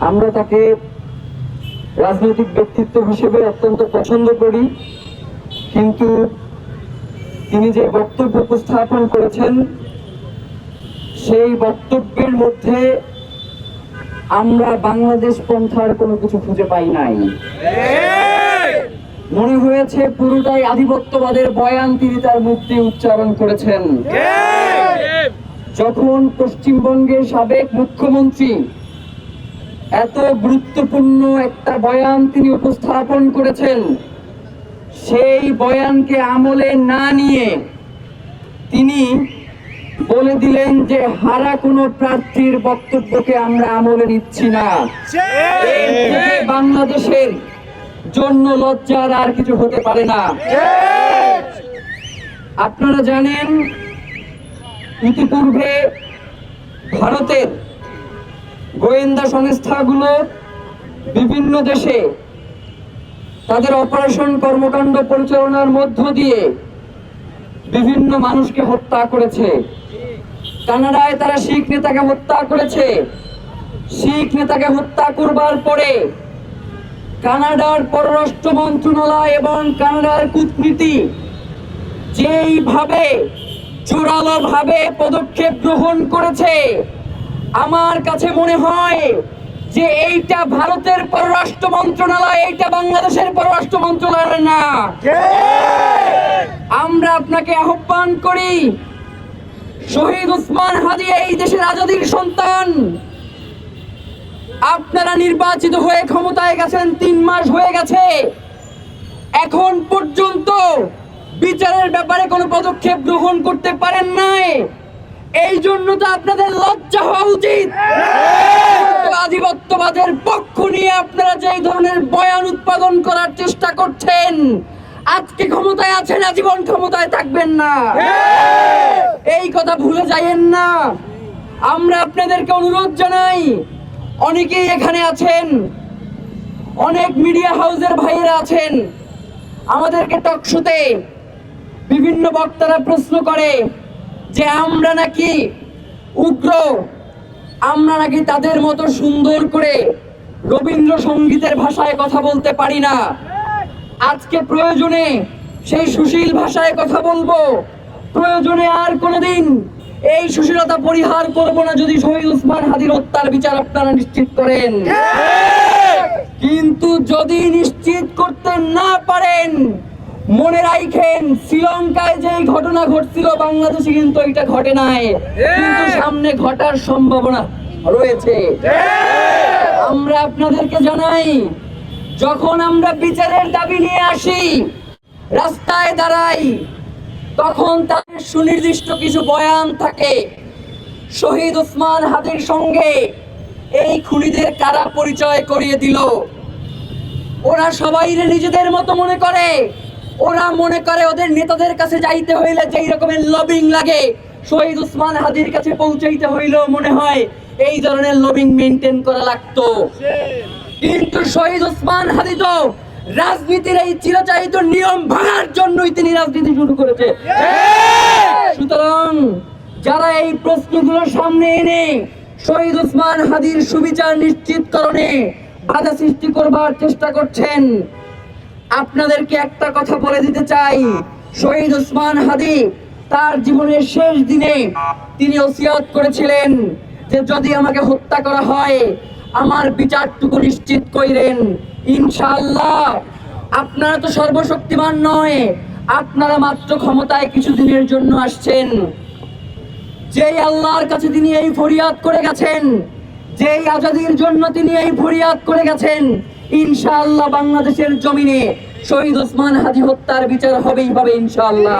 আমরা তাকে রাজনৈতিক ব্যক্তিত্ব হিসেবে অত্যন্ত পছন্দ করি, কিন্তু তিনি যে বক্তব্য উপস্থাপন করেছেন সেই বক্তব্যের মধ্যে আমরা বাংলাদেশ পন্থার কোনো কিছু খুঁজে পাই নাই। মনে হয়েছে পুরোটাই আধিপত্যবাদের বয়ান তিনি তার মুখ দিয়ে উচ্চারণ করেছেন। যখন পশ্চিমবঙ্গের সাবেক মুখ্যমন্ত্রী এত গুরুত্বপূর্ণ একটা বয়ান তিনি উপস্থাপন করেছেন, সেই বয়ানকে আমলে না নিয়ে তিনি বলে দিলেন যে হারা কোনো প্রার্থীর বক্তব্যকে আমরা আমলে নিচ্ছি না। বাংলাদেশের জন্য লজ্জার আর কিছু হতে পারে না। আপনারা জানেন, ইতিপূর্বে ভারতের গোয়েন্দা সংস্থাগুলো বিভিন্ন দেশে তাদের অপারেশন কর্মকাণ্ড পরিচালনার মধ্য দিয়ে বিভিন্ন মানুষকে হত্যা করেছে। কানাডায় তারা শিখ নেতাকে হত্যা করেছে। শিখ নেতাকে হত্যা করবার পরে কানাডার পররাষ্ট্র মন্ত্রণালয় এবং কানাডার কূটনীতি যেইভাবে জোরালো ভাবে পদক্ষেপ গ্রহণ করেছে, আমার কাছে মনে হয় যে এইটা ভারতের পররাষ্ট্র মন্ত্রণালয়, এইটা বাংলাদেশের পররাষ্ট্র মন্ত্রণালয় না। আমরা আপনাকে আহ্বান করি, শহীদ ওসমান হাদী এই দেশের আজাদীর সন্তান। আপনারা নির্বাচিত হয়ে ক্ষমতায় গেছেন 3 মাস হয়ে গেছে, এখন পর্যন্ত বিচারের ব্যাপারে কোনো পদক্ষেপ গ্রহণ করতে পারেন নাই। এই জন্য তো আপনাদের লজ্জা হওয়া উচিত। আধিপত্যবাদের পক্ষ নিয়ে আপনারা যে ধরনের বয়ান উৎপাদন করার চেষ্টা করছেন, আজকে ক্ষমতায় আছেন, আজীবন ক্ষমতায় থাকবেন না, এই কথা ভুলে যাইয়েন না। আমরা আপনাদেরকে অনুরোধ জানাই, অনেকেই এখানে আছেন, অনেক মিডিয়া হাউসের ভাইয়েরা আছেন, আমাদেরকে টকশোতে বিভিন্ন বক্তারা প্রশ্ন করে যে আমরা নাকি উগ্র, আমরা নাকি তাদের মতো সুন্দর করে রবীন্দ্রসঙ্গীতের ভাষায় কথা বলতে পারি না। আজকে প্রয়োজনে সেই সুশীল ভাষায় কথা বলবো, প্রয়োজনে আর কোনোদিন এই সুশীলতা পরিহার করব না যদি শহীদ ওসমান হাদীর হত্যার বিচার আপনারা নিশ্চিত করেন। কিন্তু যদি নিশ্চিত করতে না পারেন, মনে রাখেন শ্রীলঙ্কায় যে ঘটনা ঘটছিল বাংলাদেশে কিন্তু এটা ঘটে নাই, কিন্তু সামনে ঘটার সম্ভাবনা রয়েছে। আমরা আপনাদেরকে জানাই, যখন আমরা বিচারের দাবি নিয়ে আসি, রাস্তায় দাঁড়াই, তখন তাদের সুনির্দিষ্ট কিছু বয়ান থাকে। শহীদ ওসমান হাদীর সঙ্গে এই খুনিদের কারা পরিচয় করিয়ে দিল। ওরা সবাই নিজেদের মতো মনে করে, ওরা মনে করে ওদের নেতাদের কাছে যাইতে হইলে যেই রকমের লবিং লাগে, শহীদ ওসমান হাদীর কাছে পৌঁছাইতে হইলেও মনে হয় এই ধরনের লবিং মেনটেন করা লাগতো। কিন্তু শহীদ ওসমান হাদী তো রাজনীতির এই চিরাচরিত নিয়ম ভাঙার জন্যই তিনি রাজনীতি শুরু করেছে। সুতরাং যারা এই প্রশ্নগুলোর সামনে এনে শহীদ ওসমান হাদীর সুবিচার নিশ্চিতকরণে বাধা সৃষ্টি করবার চেষ্টা করছেন, আপনাদেরকে একটা কথা বলে দিতে চাই, শহীদ ওসমান হাদী তার জীবনের শেষ দিনে তিনি ওসিয়ত করেছিলেন যে যদি আমাকে হত্যা করা হয়, আমার বিচারটুকু নিশ্চিত কইরেন। ইনশাআল্লাহ আপনারা তো সর্বশক্তিমান নয়, আপনারা মাত্র ক্ষমতায় কিছুদিনের জন্য আসছেন। যেই আল্লাহর কাছে তিনি এই ফরিয়াদ করে গেছেন, যেই আজাদীর জন্য তিনি এই ফরিয়াদ করে গেছেন, ইনশাআল্লাহ বাংলাদেশের জমিনে শহীদ ওসমান হাদী হত্যার বিচার হবেই হবে ইনশাআল্লাহ।